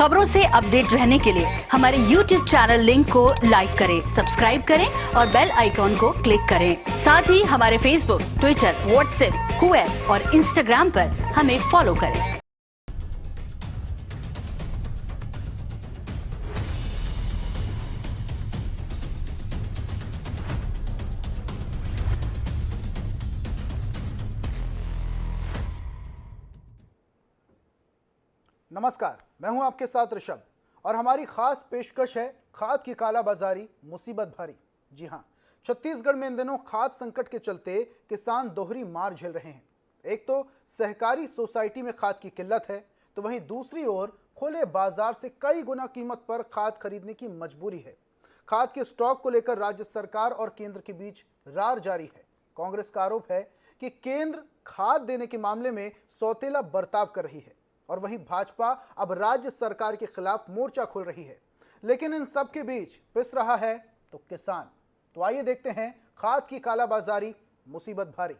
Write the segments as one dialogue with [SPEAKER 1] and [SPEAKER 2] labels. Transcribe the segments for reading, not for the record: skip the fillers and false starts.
[SPEAKER 1] खबरों से अपडेट रहने के लिए हमारे YouTube चैनल लिंक को लाइक करें, सब्सक्राइब करें और बेल आइकॉन को क्लिक करें। साथ ही हमारे फेसबुक, ट्विटर, व्हाट्सएप, कुएप और इंस्टाग्राम पर हमें फॉलो करें।
[SPEAKER 2] नमस्कार, मैं हूं आपके साथ ऋषभ और हमारी खास पेशकश है खाद की कालाबाजारी मुसीबत भरी। जी हां, छत्तीसगढ़ में इन दिनों खाद संकट के चलते किसान दोहरी मार झेल रहे हैं। एक तो सहकारी सोसाइटी में खाद की किल्लत है, तो वहीं दूसरी ओर खुले बाजार से कई गुना कीमत पर खाद खरीदने की मजबूरी है। खाद के स्टॉक को लेकर राज्य सरकार और केंद्र के बीच रार जारी है। कांग्रेस का आरोप है कि केंद्र खाद देने के मामले में सौतेला बर्ताव कर रही है और वहीं भाजपा अब राज्य सरकार के खिलाफ मोर्चा खोल रही है। लेकिन इन सब के बीच पिस रहा है तो किसान। तो आइए देखते हैं खाद की कालाबाजारी मुसीबत भारी।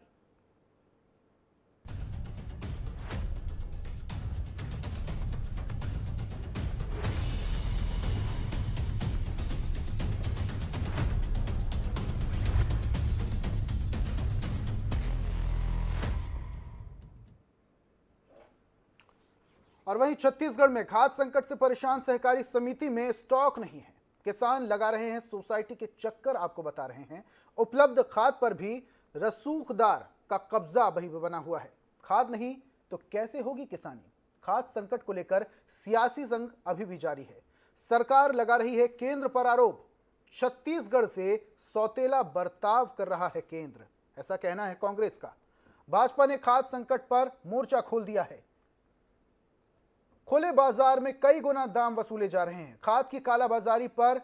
[SPEAKER 2] और वहीं छत्तीसगढ़ में खाद संकट से परेशान सहकारी समिति में स्टॉक नहीं है। किसान लगा रहे हैं सोसाइटी के चक्कर, आपको बता रहे हैं। उपलब्ध खाद पर भी रसूखदार का कब्जा वही बना हुआ है। खाद नहीं तो कैसे होगी किसानी? खाद संकट को लेकर सियासी जंग अभी भी जारी है। सरकार लगा रही है केंद्र पर आरोप, छत्तीसगढ़ से सौतेला बर्ताव कर रहा है केंद्र, ऐसा कहना है कांग्रेस का। भाजपा ने खाद संकट पर मोर्चा खोल दिया है। खुले बाजार में कई गुना दाम वसूले जा रहे हैं। खाद की कालाबाजारी पर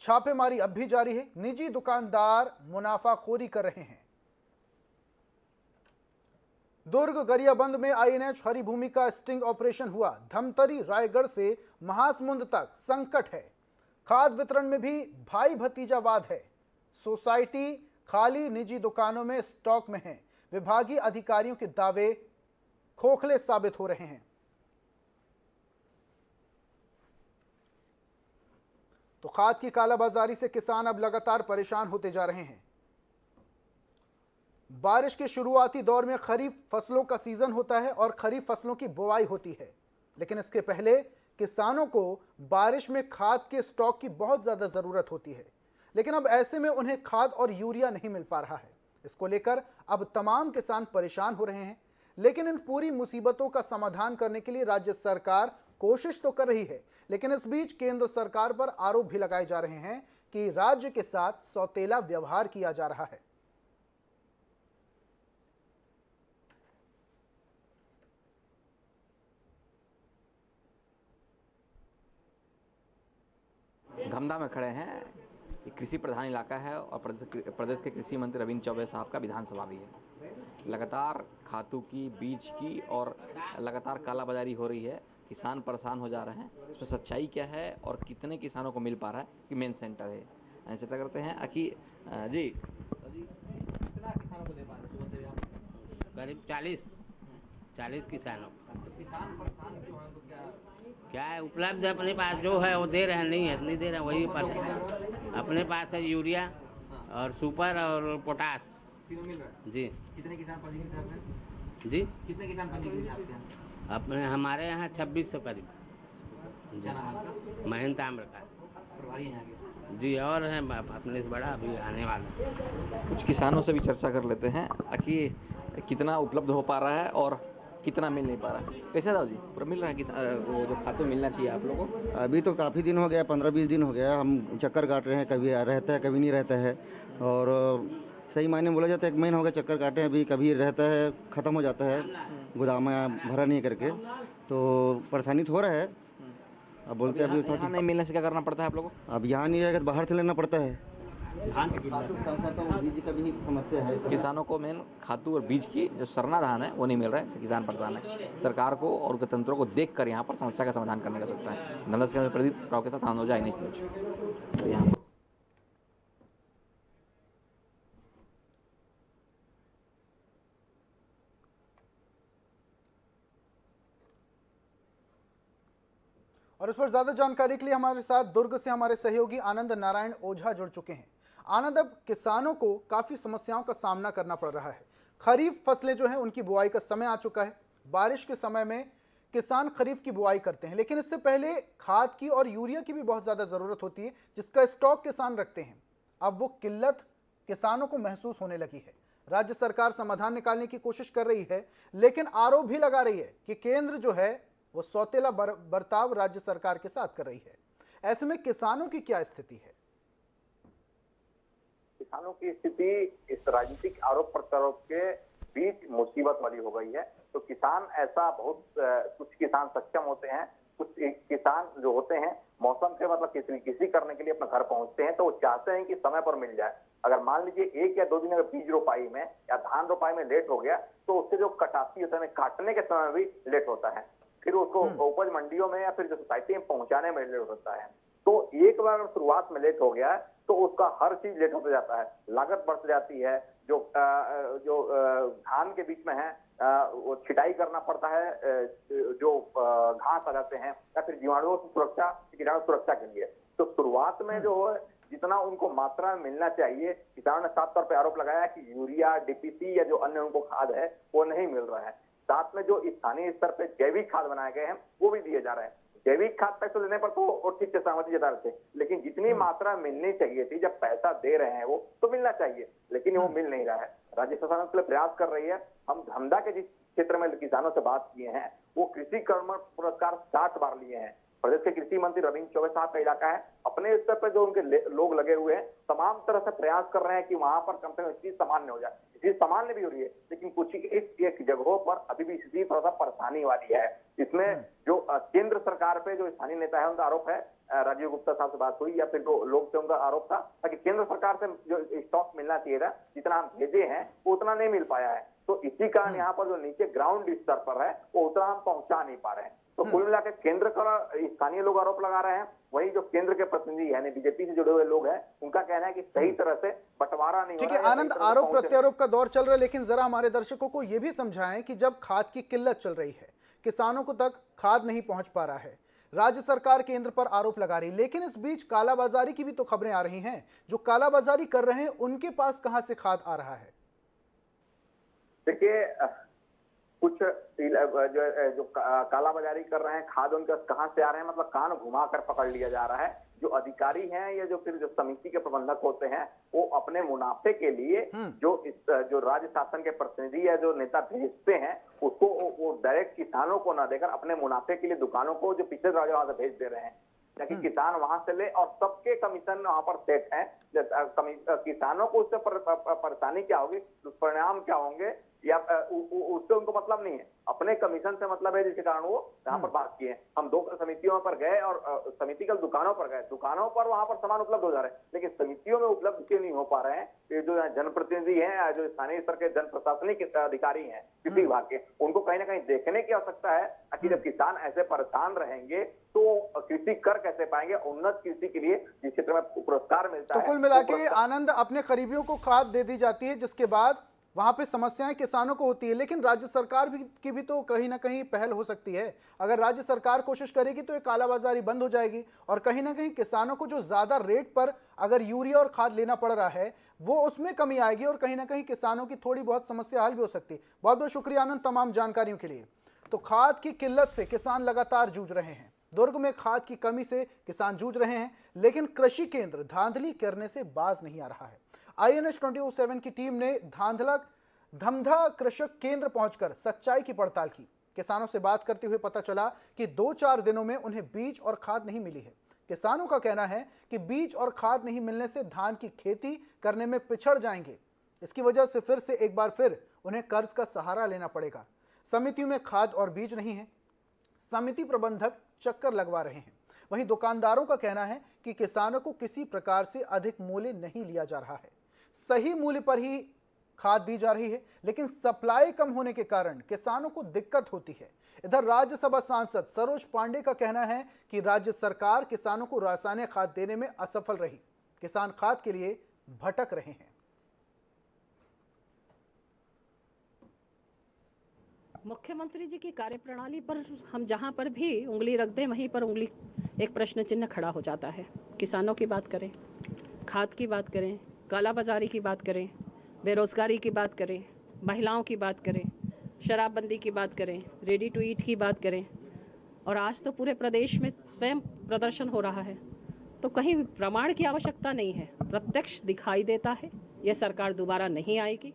[SPEAKER 2] छापेमारी अब भी जारी है। निजी दुकानदार मुनाफाखोरी कर रहे हैं। दुर्ग गरियाबंद में आईएनएच हरिभूमि का स्टिंग ऑपरेशन हुआ। धमतरी रायगढ़ से महासमुंद तक संकट है। खाद वितरण में भी भाई भतीजावाद है। सोसाइटी खाली निजी दुकानों में स्टॉक में है। विभागीय अधिकारियों के दावे खोखले साबित हो रहे हैं। तो खाद की कालाबाजारी से किसान अब लगातार परेशान होते जा रहे हैं। बारिश के शुरुआती दौर में खरीफ फसलों का सीजन होता है और खरीफ फसलों की बुआई होती है, लेकिन इसके पहले किसानों को बारिश में खाद के स्टॉक की बहुत ज्यादा जरूरत होती है। लेकिन अब ऐसे में उन्हें खाद और यूरिया नहीं मिल पा रहा है। इसको लेकर अब तमाम किसान परेशान हो रहे हैं। लेकिन इन पूरी मुसीबतों का समाधान करने के लिए राज्य सरकार कोशिश तो कर रही है, लेकिन इस बीच केंद्र सरकार पर आरोप भी लगाए जा रहे हैं कि राज्य के साथ सौतेला व्यवहार किया जा रहा है।
[SPEAKER 3] धमधा में खड़े हैं। ये कृषि प्रधान इलाका है और प्रदेश के कृषि मंत्री रविंद्र चौबे साहब का विधानसभा भी है। लगातार खातों की, बीज की और लगातार कालाबाजारी हो रही है। किसान परेशान हो जा रहे हैं। इसमें सच्चाई क्या है और कितने किसानों को मिल पा रहा है कि मेन सेंटर है। चर्चा करते हैं। जी कितना किसानों को दे पा रहे हैं सुबह से आप?
[SPEAKER 4] करीब 40 किसानों को।
[SPEAKER 3] तो किसान परेशान क्यों हैं? तो
[SPEAKER 4] क्या है, उपलब्ध अपने पास जो है वो दे रहे हैं, नहीं है नहीं दे रहे हैं, वही पास अपने पास है यूरिया और सुपर और पोटास
[SPEAKER 3] तीनों मिल रहा है?
[SPEAKER 4] जी।
[SPEAKER 3] कितने किसान पंजीकृत हैं आपके?
[SPEAKER 4] जी,
[SPEAKER 3] कितने किसान पंजीकृत हैं आपके यहाँ?
[SPEAKER 4] अपने हमारे यहाँ 2600 करीब।
[SPEAKER 3] क्या नाम है आपका?
[SPEAKER 4] महेंद्र ताम्रकार
[SPEAKER 3] प्रभारी हैं यहाँ के?
[SPEAKER 4] जी, और हैं अपने से बड़ा अभी आने वाला।
[SPEAKER 3] कुछ किसानों से भी चर्चा कर लेते हैं कि कितना उपलब्ध हो पा रहा है और कितना मिल नहीं पा रहा है। कैसे राव जी, पूरा मिल रहा है? वो जो खातों मिलना चाहिए आप लोगों को?
[SPEAKER 5] अभी तो काफ़ी दिन हो गया, 15-20 दिन हो गया। हम चक्कर काट रहे हैं, कभी रहता है कभी नहीं रहता है। और सही मायने में बोला जाता है 1 महीना हो गया चक्कर काटे, अभी कभी रहता है ख़त्म हो जाता है, गोदाम में भरा नहीं करके, तो परेशानी तो हो रहा है। अब बोलते हैं अभी
[SPEAKER 3] यहाँ नहीं मिलने से क्या करना पड़ता है आप लोगों को?
[SPEAKER 5] अब यहाँ नहीं रहेगा तो बाहर से लेना पड़ता है।
[SPEAKER 3] धान के
[SPEAKER 5] बीज का भी समस्या है।
[SPEAKER 3] किसानों को मेन खातू और बीज की जो सरना धान है वो नहीं मिल रहा है। किसान परेशान है। सरकार को और उनके तंत्रों को देखकर यहाँ पर समस्या का समाधान करने का सकता है। धनराज के प्रदीप राव के साथ आनंद ओझा, न्यूज़। तो यहाँ
[SPEAKER 2] और इस पर ज्यादा जानकारी के लिए हमारे साथ दुर्ग से हमारे सहयोगी आनंद नारायण ओझा जुड़ चुके हैं। आनंद, अब किसानों को काफी समस्याओं का सामना करना पड़ रहा है। खरीफ फसलें जो है उनकी बुआई का समय आ चुका है। बारिश के समय में किसान खरीफ की बुआई करते हैं, लेकिन इससे पहले खाद की और यूरिया की भी बहुत ज्यादा जरूरत होती है, जिसका स्टॉक किसान रखते हैं। अब वो किल्लत किसानों को महसूस होने लगी है। राज्य सरकार समाधान निकालने की कोशिश कर रही है, लेकिन आरोप भी लगा रही है कि केंद्र जो है वो सौतेला बर्ताव राज्य सरकार के साथ कर रही है। ऐसे में किसानों की क्या स्थिति है?
[SPEAKER 6] किसानों की स्थिति इस राजनीतिक आरोप प्रत्यारोप के बीच मुसीबत वाली हो गई है। तो किसान ऐसा बहुत कुछ किसान सक्षम होते हैं, कुछ किसान जो होते हैं मौसम से मतलब किसी करने के लिए अपना घर पहुंचते हैं, तो वो चाहते हैं कि समय पर मिल जाए। अगर मान लीजिए 1 या 2 दिन अगर बीज रोपाई में या धान रोपाई में लेट हो गया, तो उससे जो कटासी होता है, काटने के समय भी लेट होता है, फिर उसको उपज मंडियों में या फिर जो सोसाइटी में पहुंचाने में लेट होता है। तो एक बार अगर शुरुआत में लेट हो गया है तो उसका हर चीज लेट होता जाता है, लागत बढ़ जाती है। जो धान के बीच में है वो छिटाई करना पड़ता है, जो घास आ जाते हैं, या फिर जीवाणुओं की सुरक्षा, कीटाणु सुरक्षा के लिए। तो शुरुआत में जो है जितना उनको मात्रा में मिलना चाहिए, किसानों ने साफ तौर पे आरोप लगाया कि यूरिया, डीपीसी या जो अन्य उनको खाद है वो नहीं मिल रहा है। साथ में जो स्थानीय स्तर पे जैविक खाद बनाए गए हैं वो भी दिए जा रहे हैं। जैविक खाद पैसे लेने पर तो ठीक से सहमति जता रहे थे, लेकिन जितनी मात्रा मिलनी चाहिए थी, जब पैसा दे रहे हैं वो तो मिलना चाहिए, लेकिन वो मिल नहीं रहा है। राज्य सरकार इसके लिए प्रयास कर रही है। हम धमधा के जिस क्षेत्र में किसानों से बात किए हैं, वो कृषि कर्म पुरस्कार 60 बार लिए हैं। प्रदेश के कृषि मंत्री रविंद्र चौबे साहब का इलाका है, अपने स्तर पर जो उनके लोग लगे हुए हैं, तमाम तरह से प्रयास कर रहे हैं कि वहां पर कम से कम चीज सामान्य हो जाए। चीज सामान्य भी हो रही है, लेकिन कुछ एक जगहों पर अभी भी स्थिति थोड़ा सा परेशानी वाली है। इसमें जो केंद्र सरकार पे जो स्थानीय नेता है उनका आरोप है, राजीव गुप्ता साहब से बात हुई या फिर जो लोग से उनका आरोप था ताकि केंद्र सरकार से जो स्टॉक मिलना चाहिए था, जितना हम भेजे हैं वो उतना नहीं मिल पाया है। तो इसी कारण यहाँ पर जो नीचे ग्राउंड स्तर पर है वो उतना हम पहुंचा नहीं पा रहे हैं। तो कुल मिलाकर केंद्र का स्थानीय लोग आरोप लगा रहे हैं, वही जो केंद्र के प्रतिनिधि यानी बीजेपी से जुड़े हुए लोग हैं उनका कहना है कि सही तरह से बंटवारा नहीं हो रहा है।
[SPEAKER 2] ठीक है आनंद, आरोप प्रत्यारोप का दौर चल रहा है, लेकिन जरा हमारे दर्शकों को यह भी समझाएं कि जब खाद की किल्लत चल रही है, किसानों को तक खाद नहीं पहुंच पा रहा है, राज्य सरकार केंद्र पर आरोप लगा रही, लेकिन इस बीच कालाबाजारी की भी तो खबरें आ रही हैं। जो कालाबाजारी कर रहे हैं उनके पास कहां से खाद आ रहा है?
[SPEAKER 6] देखिए कुछ जो कालाबाजारी कर रहे हैं, खाद उनके कहां से आ रहे हैं, मतलब कान घुमाकर पकड़ लिया जा रहा है। जो अधिकारी हैं या जो फिर जो समिति के प्रबंधक होते हैं, वो अपने मुनाफे के लिए जो राज्य शासन के प्रतिनिधि या जो नेता भेजते हैं उसको वो डायरेक्ट किसानों को ना देकर अपने मुनाफे के लिए दुकानों को जो पिछले राज्य वहां से भेज दे रहे हैं, ताकि किसान वहां से ले और सबके कमीशन वहां पर सेट है। किसानों को उससे परेशानी क्या होगी, दुष्परिणाम क्या होंगे या उससे उनको मतलब नहीं है, अपने कमीशन से मतलब है, जिसके कारण वो यहाँ पर बात किए। हम 2 समितियों पर गए और समिति के दुकानों पर गए, दुकानों पर वहां पर सामान उपलब्ध हो जा रहे हैं, लेकिन समितियों में उपलब्ध क्यों नहीं हो पा रहे हैं? ये जो जनप्रतिनिधि हैं, जो स्थानीय स्तर के जन प्रशासनिक अधिकारी हैं कृषि विभाग के, उनको कहीं ना कहीं देखने की आवश्यकता है कि जब किसान ऐसे परेशान रहेंगे तो कृषि कर कैसे पाएंगे। उन्नत कृषि के लिए जिस क्षेत्र में पुरस्कार मिलता है,
[SPEAKER 2] तो कुल मिला के आनंद, अपने करीबियों को खाद दे दी जाती है, जिसके बाद वहां पे समस्याएं किसानों को होती है, लेकिन राज्य सरकार की भी तो कहीं ना कहीं पहल हो सकती है। अगर राज्य सरकार कोशिश करेगी तो ये कालाबाजारी बंद हो जाएगी और कहीं ना कहीं किसानों को जो ज्यादा रेट पर अगर यूरिया और खाद लेना पड़ रहा है वो उसमें कमी आएगी और कहीं ना कहीं किसानों की थोड़ी बहुत समस्या हल भी हो सकती है। बहुत बहुत शुक्रिया आनंद तमाम जानकारियों के लिए। तो खाद की किल्लत से किसान लगातार जूझ रहे हैं। दुर्ग में खाद की कमी से किसान जूझ रहे हैं, लेकिन कृषि केंद्र धांधली करने से बाज नहीं आ रहा है। INS 24/7 की टीम ने धमधा कृषक केंद्र पहुंचकर सच्चाई की पड़ताल की। किसानों से बात करते हुए पता चला कि 2-4 दिनों में उन्हें बीज और खाद नहीं मिली है। किसानों का कहना है कि बीज और खाद नहीं मिलने से धान की खेती करने में पिछड़ जाएंगे। इसकी वजह से एक बार फिर उन्हें कर्ज का सहारा लेना पड़ेगा। समितियों में खाद और बीज नहीं है, समिति प्रबंधक चक्कर लगवा रहे हैं। वहीं दुकानदारों का कहना है कि किसानों को किसी प्रकार से अधिक मूल्य नहीं लिया जा रहा है, सही मूल्य पर ही खाद दी जा रही है, लेकिन सप्लाई कम होने के कारण किसानों को दिक्कत होती है। इधर राज्यसभा सांसद सरोज पांडे का कहना है कि राज्य सरकार किसानों को रासायनिक खाद देने में असफल रही, किसान खाद के लिए भटक रहे हैं।
[SPEAKER 7] मुख्यमंत्री जी की कार्यप्रणाली पर हम जहां पर भी उंगली रख दें वहीं पर उंगली एक प्रश्न चिन्ह खड़ा हो जाता है। किसानों की बात करें, खाद की बात करें, कालाबाजारी की बात करें, बेरोजगारी की बात करें, महिलाओं की बात करें, शराबबंदी की बात करें, रेडी टू ईट की बात करें, और आज तो पूरे प्रदेश में स्वयं प्रदर्शन हो रहा है। तो कहीं प्रमाण की आवश्यकता नहीं है, प्रत्यक्ष दिखाई देता है यह सरकार दोबारा नहीं आएगी।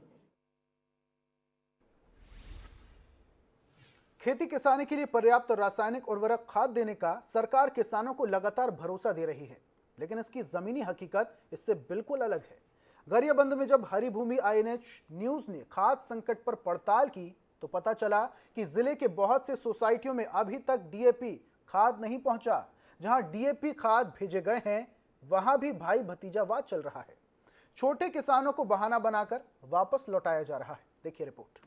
[SPEAKER 2] खेती किसानी के लिए पर्याप्त रासायनिक उर्वरक खाद देने का सरकार किसानों को लगातार भरोसा दे रही है, लेकिन इसकी जमीनी हकीकत इससे बिल्कुल अलग है। गरियाबंद में जब हरी भूमि INH न्यूज ने खाद संकट पर पड़ताल की तो पता चला कि जिले के बहुत से सोसाइटियों में अभी तक DAP खाद नहीं पहुंचा। जहां DAP खाद भेजे गए हैं वहां भी भाई भतीजावाद चल रहा है। छोटे किसानों को बहाना बनाकर वापस लौटाया जा रहा है। देखिए रिपोर्ट।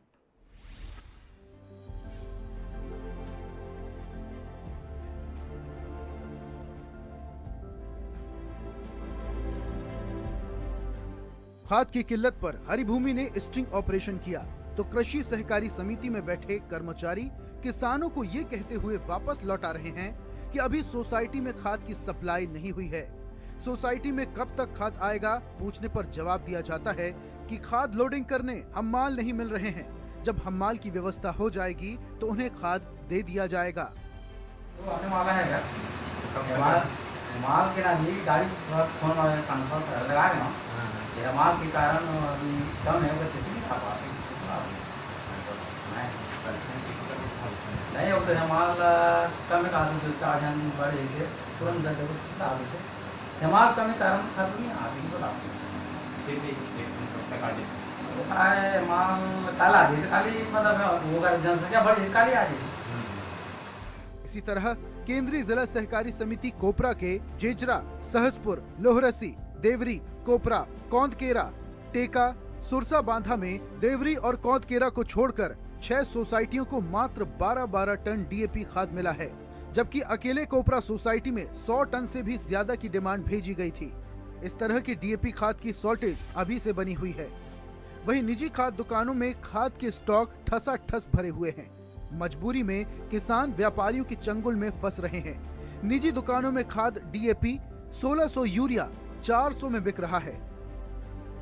[SPEAKER 2] खाद की किल्लत पर हरिभूमि ने स्टिंग ऑपरेशन किया तो कृषि सहकारी समिति में बैठे कर्मचारी किसानों को ये कहते हुए वापस लौटा रहे हैं कि अभी सोसाइटी में खाद की सप्लाई नहीं हुई है। सोसाइटी में कब तक खाद आएगा पूछने पर जवाब दिया जाता है कि खाद लोडिंग करने हम्माल नहीं मिल रहे हैं। जब हम्माल की व्यवस्था हो जाएगी तो उन्हें खाद दे दिया जाएगा।
[SPEAKER 8] तो आने वाला है माल के ना भी गाड़ी फोन कंफर्म लगा रहे हो ये माल के कारण अभी कम है वैसे नहीं आ पाते नहीं होते हैं माल कम का चार्जन बढ़े थे तुरंत डाल देते माल कम कारण खत्म नहीं आती तो माल कल आ जाए खाली मतलब होगा जनसंख्या बढ़ी कल ही आ जाए।
[SPEAKER 2] इसी तरह केंद्रीय जिला सहकारी समिति कोपरा के जेजरा, सहसपुर, लोहरसी, देवरी, कोपरा, कौंदकेरा, टेका, सुरसा बांधा में देवरी और कौंदकेरा को छोड़कर 6 सोसाइटियों को मात्र 12-12 टन DAP खाद मिला है, जबकि अकेले कोपरा सोसाइटी में 100 टन से भी ज्यादा की डिमांड भेजी गई थी। इस तरह की DAP खाद की शॉर्टेज अभी से बनी हुई है। वहीं निजी खाद दुकानों में खाद के स्टॉक ठसाठस भरे हुए हैं। मजबूरी में किसान व्यापारियों के चंगुल में फंस रहे हैं। निजी दुकानों में खाद DAP 1600 यूरिया 400 में बिक रहा है।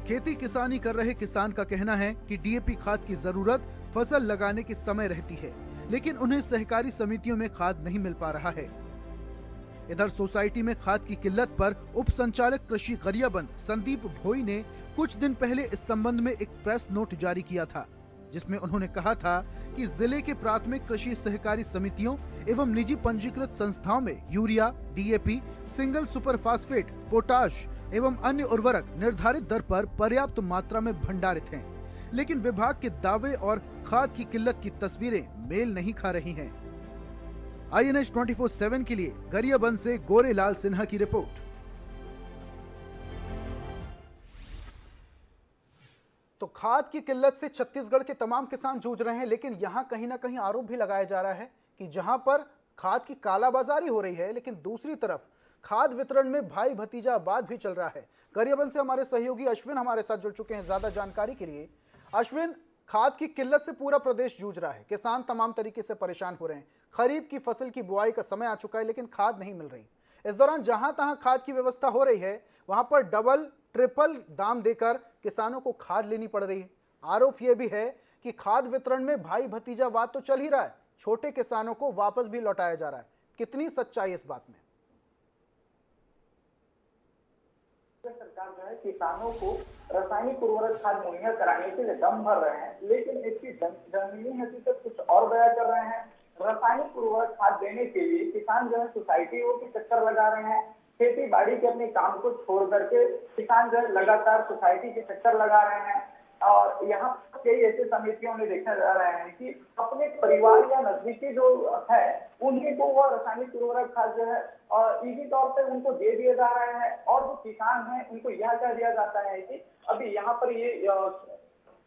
[SPEAKER 2] खेती किसानी कर रहे किसान का कहना है कि DAP खाद की जरूरत फसल लगाने के समय रहती है, लेकिन उन्हें सहकारी समितियों में खाद नहीं मिल पा रहा है। इधर सोसाइटी में खाद की किल्लत पर उप संचालक कृषि गरियाबंद संदीप भोई ने कुछ दिन पहले इस संबंध में एक प्रेस नोट जारी किया था, जिसमें उन्होंने कहा था कि जिले के प्राथमिक कृषि सहकारी समितियों एवं निजी पंजीकृत संस्थाओं में urea, DAP, single super phosphate, potash एवं अन्य उर्वरक निर्धारित दर पर पर्याप्त मात्रा में भंडारित हैं, लेकिन विभाग के दावे और खाद की किल्लत की तस्वीरें मेल नहीं खा रही हैं। INH 24/7 के लिए गरियाबंद से गोरेलाल सिन्हा की रिपोर्ट। तो खाद की किल्लत से छत्तीसगढ़ के तमाम किसान जूझ रहे हैं, लेकिन यहां कहीं ना कहीं आरोप भी लगाया जा रहा है कि जहां पर खाद की कालाबाजारी हो रही है, लेकिन दूसरी तरफ खाद वितरण में भाई भतीजावाद भी चल रहा है। गरियाबंद से हमारे सहयोगी अश्विन हमारे साथ जुड़ चुके हैं ज्यादा जानकारी के लिए। अश्विन, खाद की किल्लत से पूरा प्रदेश जूझ रहा है, किसान तमाम तरीके से परेशान हो रहे हैं। खरीफ की फसल की बुआई का समय आ चुका है, लेकिन खाद नहीं मिल रही। इस दौरान जहां तहां खाद की व्यवस्था हो रही है, वहां पर डबल ट्रिपल दाम देकर किसानों को खाद लेनी पड़ रही है। आरोप यह भी है कि खाद वितरण में भाई भतीजावाद तो चल ही रहा है, छोटे किसानों को वापस भी लौटाया जा रहा है। कितनी सच्चाई इस बात में?
[SPEAKER 6] सरकार जो है किसानों को रासायनिक उर्वरक खाद मुहैया कराने के लिए दम भर रहे हैं, लेकिन इसकी जमीनी हकीकत कुछ और बयां कर रहे हैं। रासायनिक उर्वरक खाद देने के लिए किसान जो है सोसाइटियों के चक्कर लगा रहे हैं। खेती बाड़ी के अपने काम को छोड़ करके किसान जो है लगातार सोसाइटी के चक्कर लगा रहे हैं, और यहाँ कई ऐसे समितियों में देखा जा रहा है कि अपने परिवार या नजदीकी जो है उन्हीं को वह रासायनिक उर्वरक खाद जो है और इसी तौर पे उनको दे दिए जा रहे हैं, और जो किसान हैं उनको यह कह दिया जाता है कि अभी यहाँ पर ये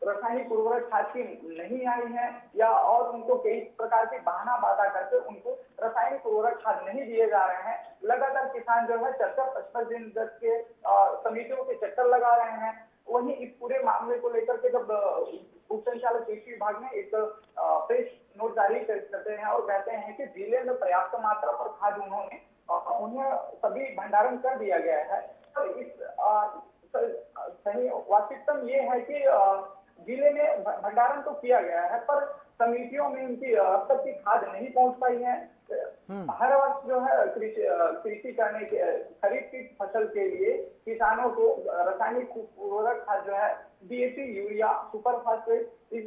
[SPEAKER 6] रासायनिक उर्वरक खाद की नहीं आई है, या और उनको कई प्रकार के बहाना बाधा करके उनको रासायनिक उर्वरक खाद नहीं दिए जा रहे हैं। लगातार किसान जो है 40-55 दिन तक के समितियों के चक्कर लगा रहे हैं। वहीं इस पूरे मामले को लेकर के जब उप संचालक कृषि विभाग ने एक प्रेस
[SPEAKER 9] नोट जारी करते हैं और कहते हैं कि जिले में पर्याप्त मात्रा पर खाद उन्हें सभी भंडारण कर दिया गया है। तो इस सही वास्तविकता ये है कि जिले में भंडारण तो किया गया है, पर समितियों में उनकी अब तक की खाद नहीं पहुंच पाई है। हर वर्ष जो है कृषि करने के खरीफ की फसल के लिए किसानों को रासायनिक उर्वरक खाद जो है DAP, यूरिया, सुपर फास्फेट, इस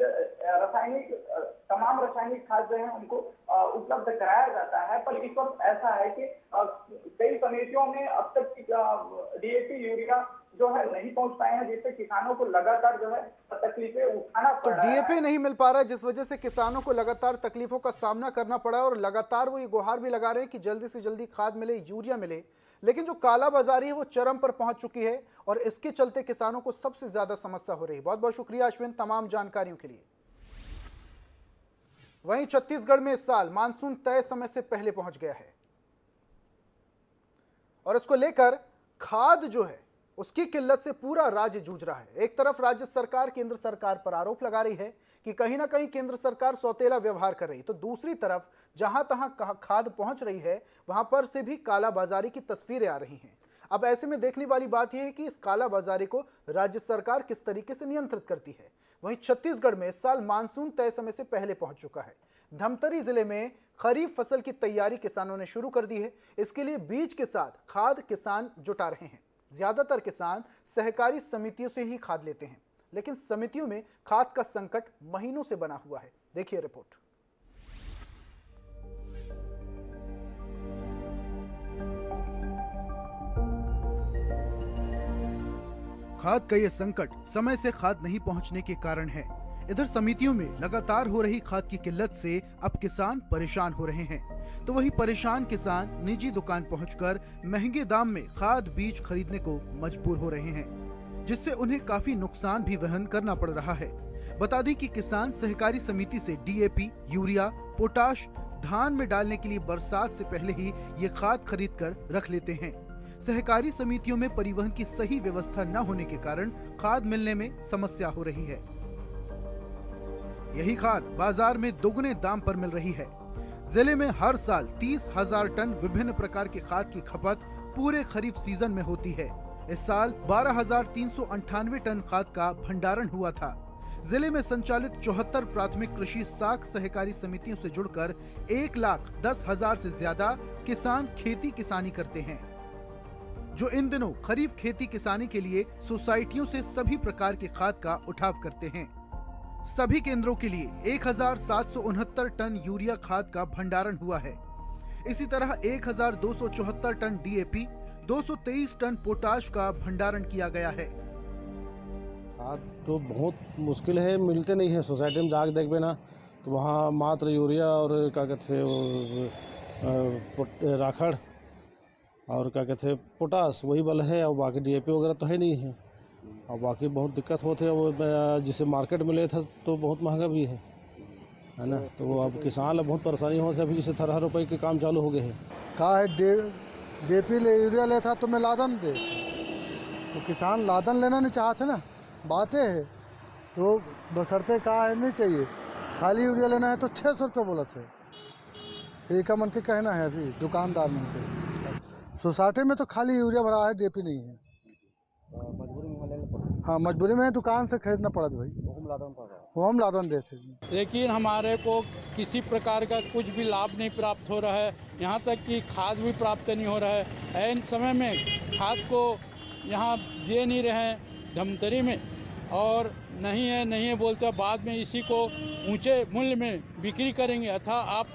[SPEAKER 9] तमाम रासायनिक खाद जो है उनको उपलब्ध कराया जाता है। पर इस वक्त ऐसा है कि कई समितियों में अब तक की DAP, यूरिया जो है नहीं पहुंच पाए हैं, जिससे किसानों को लगातार जो है तकलीफें उठाना पड़ रहा है।
[SPEAKER 2] DAP नहीं मिल पा रहा है, जिस वजह से किसानों को लगातार तकलीफों का सामना करना पड़ा है और लगातार वो ये गुहार भी लगा रहे हैं कि जल्दी से जल्दी खाद मिले, यूरिया मिले। लेकिन जो कालाबाजारी है वो चरम पर पहुंच चुकी है और इसके चलते किसानों को सबसे ज्यादा समस्या हो रही है। बहुत बहुत शुक्रिया अश्विन तमाम जानकारियों के लिए। वहीं छत्तीसगढ़ में इस साल मानसून तय समय से पहले पहुंच गया है और इसको लेकर खाद जो है उसकी किल्लत से पूरा राज्य जूझ रहा है। एक तरफ राज्य सरकार केंद्र सरकार पर आरोप लगा रही है कि कहीं ना कहीं केंद्र सरकार सौतेला व्यवहार कर रही है, तो दूसरी तरफ जहां तहां खाद पहुंच रही है वहां पर से भी कालाबाजारी की तस्वीरें आ रही हैं। अब ऐसे में देखने वाली बात यह है कि इस कालाबाजारी को राज्य सरकार किस तरीके से नियंत्रित करती है। वहीं छत्तीसगढ़ में इस साल मानसून तय समय से पहले पहुंच चुका है। धमतरी जिले में खरीफ फसल की तैयारी किसानों ने शुरू कर दी है। इसके लिए बीज के साथ खाद किसान जुटा रहे हैं। ज्यादातर किसान सहकारी समितियों से ही खाद लेते हैं, लेकिन समितियों में खाद का संकट महीनों से बना हुआ है। देखिए रिपोर्ट। खाद का यह संकट समय से खाद नहीं पहुंचने के कारण है। इधर समितियों में लगातार हो रही खाद की किल्लत से अब किसान परेशान हो रहे हैं, तो वही परेशान किसान निजी दुकान पहुंचकर महंगे दाम में खाद बीज खरीदने को मजबूर हो रहे हैं, जिससे उन्हें काफी नुकसान भी वहन करना पड़ रहा है। बता दें कि किसान सहकारी समिति से DAP, यूरिया, पोटाश धान में डालने के लिए बरसात से पहले ही ये खाद खरीद कर रख लेते हैं। सहकारी समितियों में परिवहन की सही व्यवस्था न होने के कारण खाद मिलने में समस्या हो रही है। यही खाद बाजार में दोगुने दाम पर मिल रही है। जिले में हर साल 30,000 टन विभिन्न प्रकार के खाद की खपत पूरे खरीफ सीजन में होती है। इस साल 12,398 टन खाद का भंडारण हुआ था। जिले में संचालित 74 प्राथमिक कृषि साख सहकारी समितियों से जुड़कर 1,10,000 से ज्यादा किसान खेती किसानी करते हैं, जो इन दिनों खरीफ खेती किसानी के लिए सोसाइटियों से सभी प्रकार के खाद का उठाव करते हैं। सभी केंद्रों के लिए 1,769 टन यूरिया खाद का भंडारण हुआ है। इसी तरह 1,274 टन DAP, 223 टन पोटाश का भंडारण किया गया है।
[SPEAKER 10] खाद तो बहुत मुश्किल है, मिलते नहीं है। सोसाइटी में जाकर देखबे ना तो वहाँ मात्र यूरिया और क्या कहते राखड़ और क्या कहते पोटाश वही वाला है, और बाकी DAP वगैरह तो है नहीं है। और बाकी बहुत दिक्कत होती है। वो जिसे मार्केट में ले था तो बहुत महंगा भी है ना। तो अब किसान बहुत परेशानी हो, अभी जैसे 18 रुपये के काम चालू हो गए हैं।
[SPEAKER 11] कहा है DAP ले यूरिया ले था तो मैं लादन दे, तो किसान लादन लेना नहीं चाहते ना, बातें है। तो बसरते कहा है नहीं चाहिए, खाली यूरिया लेना है तो 600 रुपये बोला थे। एक मन के कहना है अभी दुकानदार मन के। सोसाइटी में तो खाली यूरिया भरा है, DAP नहीं है। हाँ, मजबूरी में दुकान से खरीदना पड़ा भाई, वो हम लादन देते।
[SPEAKER 12] लेकिन हमारे को किसी प्रकार का कुछ भी लाभ नहीं प्राप्त हो रहा है, यहाँ तक कि खाद भी प्राप्त नहीं हो रहा है। ऐन समय में खाद को यहाँ दे नहीं रहे हैं धमतरी में, और नहीं है बोलते बाद में इसी को ऊंचे मूल्य में बिक्री करेंगे। अतः आप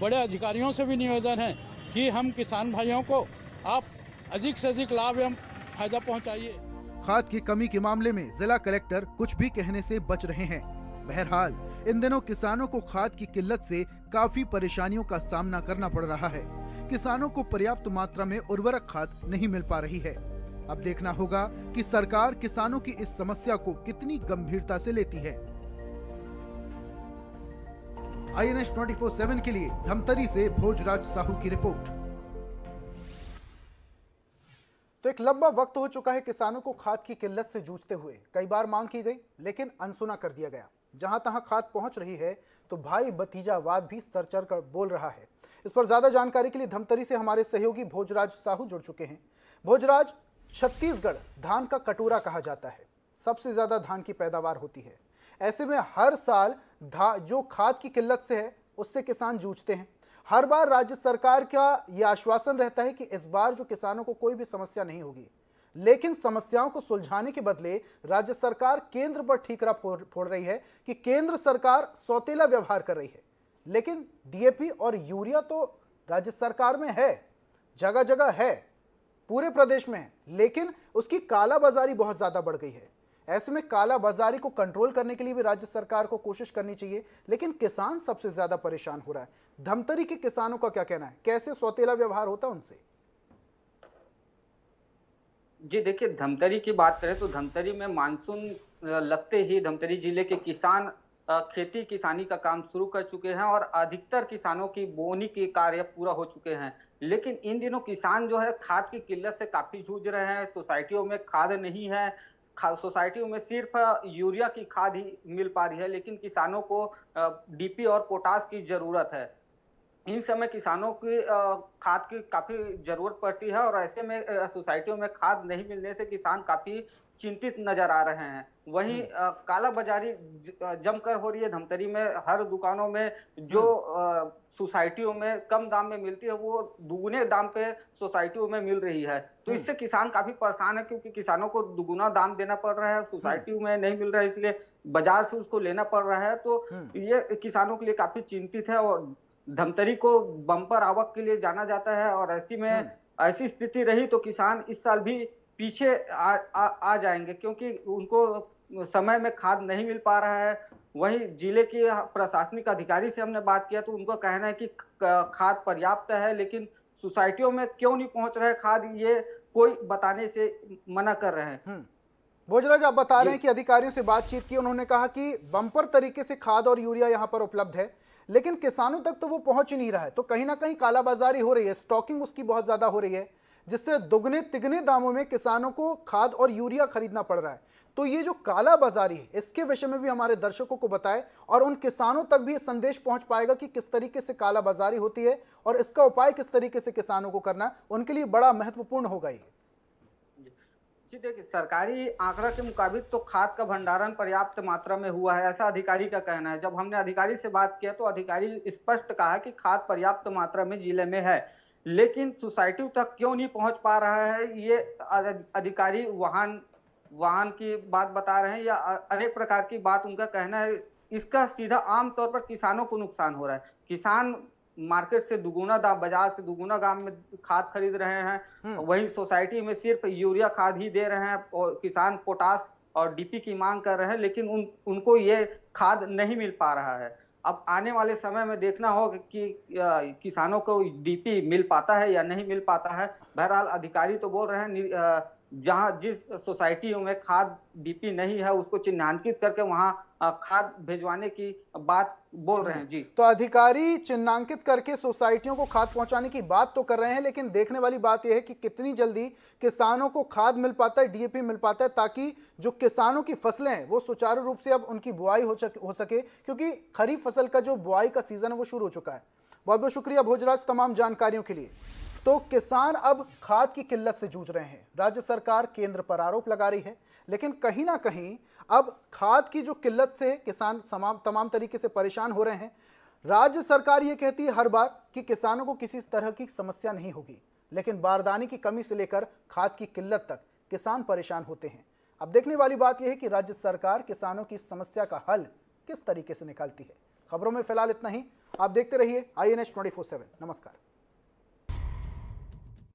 [SPEAKER 12] बड़े अधिकारियों से भी निवेदन है कि हम किसान भाइयों को आप अधिक से अधिक लाभ एवं फायदा पहुँचाइए।
[SPEAKER 2] खाद की कमी के मामले में जिला कलेक्टर कुछ भी कहने से बच रहे हैं। बहरहाल इन दिनों किसानों को खाद की किल्लत से काफी परेशानियों का सामना करना पड़ रहा है। किसानों को पर्याप्त मात्रा में उर्वरक खाद नहीं मिल पा रही है। अब देखना होगा कि सरकार किसानों की इस समस्या को कितनी गंभीरता से लेती है। INS 24/7 के लिए धमतरी से भोजराज साहू की रिपोर्ट। तो एक लंबा वक्त हो चुका है किसानों को खाद की किल्लत से जूझते हुए। कई बार मांग की गई, लेकिन अनसुना कर दिया गया। जहां तहां खाद पहुंच रही है तो भाई भतीजावाद भी सर चढ़ कर बोल रहा है। इस पर ज्यादा जानकारी के लिए धमतरी से हमारे सहयोगी भोजराज साहू जुड़ चुके हैं। भोजराज, छत्तीसगढ़ धान का कटोरा कहा जाता है, सबसे ज्यादा धान की पैदावार होती है। ऐसे में हर साल जो खाद की किल्लत से है उससे किसान जूझते हैं। हर बार राज्य सरकार का यह आश्वासन रहता है कि इस बार जो किसानों को कोई भी समस्या नहीं होगी, लेकिन समस्याओं को सुलझाने के बदले राज्य सरकार केंद्र पर ठीकरा फोड़ रही है कि केंद्र सरकार सौतेला व्यवहार कर रही है। लेकिन डीएपी और यूरिया तो राज्य सरकार में है, जगह जगह है, पूरे प्रदेश में है, लेकिन उसकी कालाबाजारी बहुत ज्यादा बढ़ गई है। ऐसे में कालाबाजारी को कंट्रोल करने के लिए भी राज्य सरकार को कोशिश करनी चाहिए, लेकिन किसान सबसे ज्यादा परेशान हो रहा है। धमतरी के किसानों का क्या कहना है, कैसे सौतेला व्यवहार होता है उनसे?
[SPEAKER 13] जी देखिए, धमतरी की बात करें तो धमतरी में मानसून लगते ही धमतरी जिले के किसान खेती किसानी का काम शुरू कर चुके हैं और अधिकतर किसानों की बोनी के कार्य पूरा हो चुके हैं। लेकिन इन दिनों किसान जो है खाद की किल्लत से काफी जूझ रहे हैं। सोसाइटियों में खाद नहीं है, सोसाइटियों में सिर्फ यूरिया की खाद ही मिल पा रही है, लेकिन किसानों को डीपी और पोटास की जरूरत है। इन समय किसानों की खाद की काफी जरूरत पड़ती है और ऐसे में सोसाइटियों में खाद नहीं मिलने से किसान काफी चिंतित नजर आ रहे हैं। वहीं काला बाजारी जमकर हो रही है। धमतरी में हर दुकानों में जो सोसाइटियों में कम दाम में मिलती है वो दुगुने दाम पे सोसाइटियों में मिल रही है। तो इससे किसान काफी परेशान है, क्योंकि किसानों को दुगुना दाम देना पड़ रहा है, सोसाइटियों में नहीं मिल रहा है, इसलिए बाजार से उसको लेना पड़ रहा है। तो ये किसानों के लिए काफी चिंतित है और धमतरी को बम्पर आवक के लिए जाना जाता है और ऐसी स्थिति रही तो किसान इस साल भी पीछे आ जाएंगे, क्योंकि उनको समय में खाद नहीं मिल पा रहा है। वहीं जिले के प्रशासनिक अधिकारी से हमने बात किया तो उनको कहना है कि खाद पर्याप्त है, लेकिन सोसाइटियों में क्यों नहीं पहुंच रहा है खाद, ये कोई बताने से मना कर रहे हैं।
[SPEAKER 2] भोजराज, आप बता रहे हैं कि अधिकारियों से बातचीत की, उन्होंने कहा कि बम्पर तरीके से खाद और यूरिया यहाँ पर उपलब्ध है, लेकिन किसानों तक तो वो पहुंच ही नहीं रहा है। तो कहीं ना कहीं कालाबाजारी हो रही है, स्टॉकिंग उसकी बहुत ज्यादा हो रही है, जिससे दुगने तिगने दामों में किसानों को खाद और यूरिया खरीदना पड़ रहा है। तो ये जो कालाबाजारी है, इसके विषय में भी हमारे दर्शकों को बताएं और उन किसानों तक भी संदेश पहुंच पाएगा कि किस तरीके से कालाबाजारी होती है और इसका उपाय किस तरीके से किसानों को करना है, उनके लिए बड़ा महत्वपूर्ण होगा ये।
[SPEAKER 13] जी देखिए, सरकारी आंकड़ा के मुताबिक तो खाद का भंडारण पर्याप्त मात्रा में हुआ है, ऐसा अधिकारी का कहना है। जब हमने अधिकारी से बात किया तो अधिकारी स्पष्ट कहा कि खाद पर्याप्त मात्रा में जिले में है, लेकिन सोसाइटी तक क्यों नहीं पहुंच पा रहा है, ये अधिकारी वाहन की बात बता रहे हैं या अनेक प्रकार की बात उनका कहना है। इसका सीधा आम तौर पर किसानों को नुकसान हो रहा है। किसान मार्केट से दुगुना दाम, बाजार से दुगुना दाम में खाद खरीद रहे हैं, वही सोसाइटी में सिर्फ यूरिया खाद ही दे रहे हैं और किसान पोटास और डीपी की मांग कर रहे हैं, लेकिन उनको ये खाद नहीं मिल पा रहा है। अब आने वाले समय में देखना होगा कि किसानों को डीपी मिल पाता है या नहीं मिल पाता है। बहरहाल अधिकारी तो बोल रहे हैं जहां जिस सोसाइटियों में खाद डीपी नहीं है उसको चिन्हांकित करके वहां खाद भिजवाने की बात बोल रहे हैं। जी,
[SPEAKER 2] तो अधिकारी चिन्हांकित करके सोसाइटियों को खाद पहुंचाने की बात तो कर रहे हैं, लेकिन देखने वाली बात यह है कि कितनी जल्दी किसानों को खाद मिल पाता है, डीएपी मिल पाता है, ताकि जो किसानों की फसलें हैं वो सुचारू रूप से अब उनकी बुआई हो सके, क्योंकि खरीफ फसल का जो बुआई का सीजन है वो शुरू हो चुका है। बहुत बहुत शुक्रिया भोजराज तमाम जानकारियों के लिए। तो किसान अब खाद की किल्लत से जूझ रहे हैं। राज्य सरकार केंद्र पर आरोप लगा रही है, लेकिन कहीं ना कहीं अब खाद की जो किल्लत से किसान तमाम तरीके से परेशान हो रहे हैं। राज्य सरकार ये कहती है हर बार कि किसानों को किसी तरह की समस्या नहीं होगी, लेकिन बारदाने की कमी से लेकर खाद की किल्लत तक किसान परेशान होते हैं। अब देखने वाली बात यह है कि राज्य सरकार किसानों की समस्या का हल किस तरीके से निकालती है। खबरों में फिलहाल इतना ही। आप देखते रहिए INH 24/7। नमस्कार।